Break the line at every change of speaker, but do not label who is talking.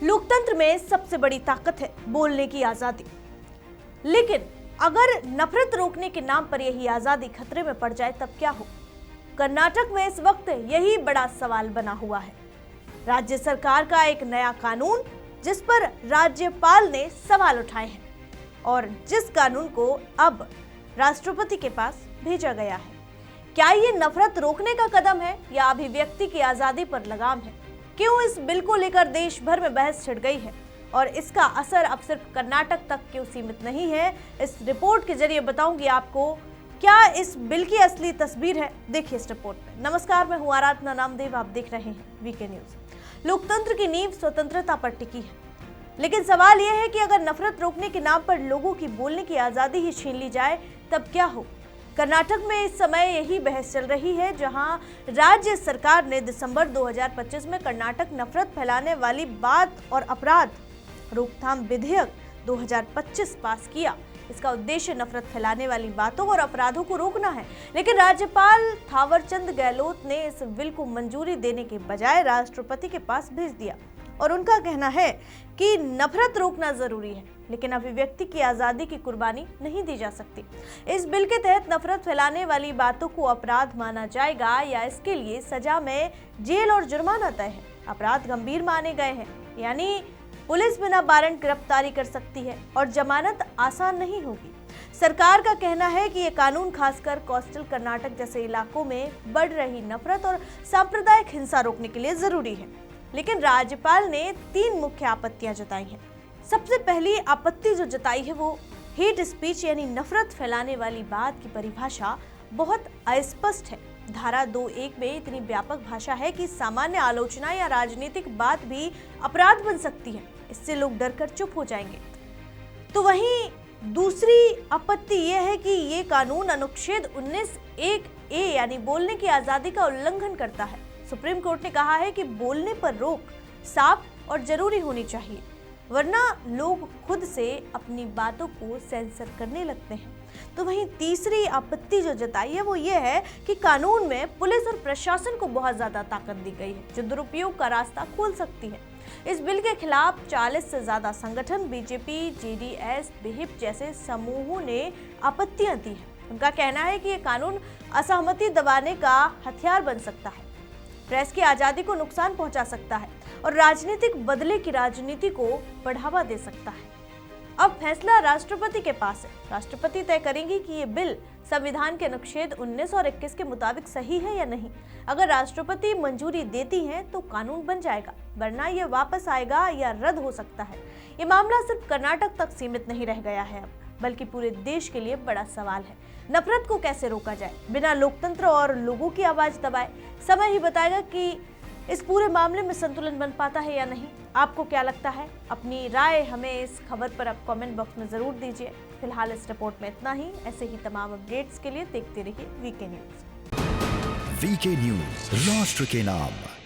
लोकतंत्र में सबसे बड़ी ताकत है बोलने की आजादी। लेकिन अगर नफरत रोकने के नाम पर यही आजादी खतरे में पड़ जाए तब क्या हो? कर्नाटक में इस वक्त यही बड़ा सवाल बना हुआ है। राज्य सरकार का एक नया कानून जिस पर राज्यपाल ने सवाल उठाए हैं और जिस कानून को अब राष्ट्रपति के पास भेजा गया है, क्या ये नफरत रोकने का कदम है या अभिव्यक्ति की आजादी पर लगाम है? क्यों इस बिल को लेकर देश भर में बहस छिड़ गई है और इसका असर अब सिर्फ कर्नाटक तक क्यों सीमित नहीं है? इस रिपोर्ट के जरिए बताऊंगी आपको क्या इस बिल की असली तस्वीर है। देखिए इस रिपोर्ट में। नमस्कार, मैं हूं आराधना नामदेव, आप देख रहे हैं वीके न्यूज। लोकतंत्र की नींव स्वतंत्रता पर टिकी है, लेकिन सवाल यह है कि अगर नफरत रोकने के नाम पर लोगों की बोलने की आजादी ही छीन ली जाए तब क्या हो? कर्नाटक में इस समय यही बहस चल रही है, जहां राज्य सरकार ने दिसंबर 2025 में कर्नाटक नफरत फैलाने वाली बात और अपराध रोकथाम विधेयक 2025 पास किया। इसका उद्देश्य नफरत फैलाने वाली बातों और अपराधों को रोकना है, लेकिन राज्यपाल थावरचंद गहलोत ने इस बिल को मंजूरी देने के बजाय राष्ट्रपति के पास भेज दिया और उनका कहना है कि नफरत रोकना जरूरी है, लेकिन अभिव्यक्ति की आजादी की कुर्बानी नहीं दी जा सकती। इस बिल के तहत नफरत फैलाने वाली बातों को अपराध माना जाएगा या इसके लिए सजा में जेल और जुर्माना तय है। अपराध गंभीर माने गए हैं, यानी पुलिस बिना वारंट गिरफ्तारी कर सकती है और जमानत आसान नहीं होगी। सरकार का कहना है कि ये कानून खासकर कोस्टल कर्नाटक जैसे इलाकों में बढ़ रही नफरत और सांप्रदायिक हिंसा रोकने के लिए जरूरी है, लेकिन राज्यपाल ने 3 मुख्य आपत्तियां जताई हैं। सबसे पहली आपत्ति जो जताई है वो हेट स्पीच यानी नफरत फैलाने वाली बात की परिभाषा बहुत अस्पष्ट है। धारा 2(1) में इतनी व्यापक भाषा है कि सामान्य आलोचना या राजनीतिक बात भी अपराध बन सकती है। इससे लोग डरकर चुप हो जाएंगे। तो वहीं दूसरी आपत्ति यह है कि ये कानून अनुच्छेद 19(1)(a) यानी बोलने की आजादी का उल्लंघन करता है। सुप्रीम कोर्ट ने कहा है कि बोलने पर रोक साफ और जरूरी होनी चाहिए, वरना लोग खुद से अपनी बातों को सेंसर करने लगते हैं। तो वहीं तीसरी आपत्ति जो जताई है वो ये है कि कानून में पुलिस और प्रशासन को बहुत ज्यादा ताकत दी गई है, जो दुरुपयोग का रास्ता खोल सकती है। इस बिल के खिलाफ 40 से ज्यादा संगठन, बीजेपी, जेडीएस, विहिप जैसे समूहों ने आपत्तियां दी है। उनका कहना है कि ये कानून असहमति दबाने का हथियार बन सकता है, प्रेस की आजादी को नुकसान पहुंचा सकता है और राजनीतिक बदले की राजनीति को बढ़ावा दे सकता है। अब फैसला राष्ट्रपति के पास है। राष्ट्रपति तय करेंगे कि ये बिल संविधान के अनुच्छेद 19 और 21 के मुताबिक सही है या नहीं। अगर राष्ट्रपति मंजूरी देती हैं तो कानून बन जाएगा, वरना ये वापस आएगा या रद्द हो सकता है। ये मामला सिर्फ कर्नाटक तक सीमित नहीं रह गया है अब, बल्कि पूरे देश के लिए बड़ा सवाल है। नफरत को कैसे रोका जाए बिना लोकतंत्र और लोगों की आवाज दबाए? समय ही बताएगा कि इस पूरे मामले में संतुलन बन पाता है या नहीं। आपको क्या लगता है? अपनी राय हमें इस खबर पर आप कमेंट बॉक्स में जरूर दीजिए। फिलहाल इस रिपोर्ट में इतना ही। ऐसे ही तमाम अपडेट्स के लिए देखते रहिए वीके न्यूज।
वीके न्यूज, राष्ट्र के नाम।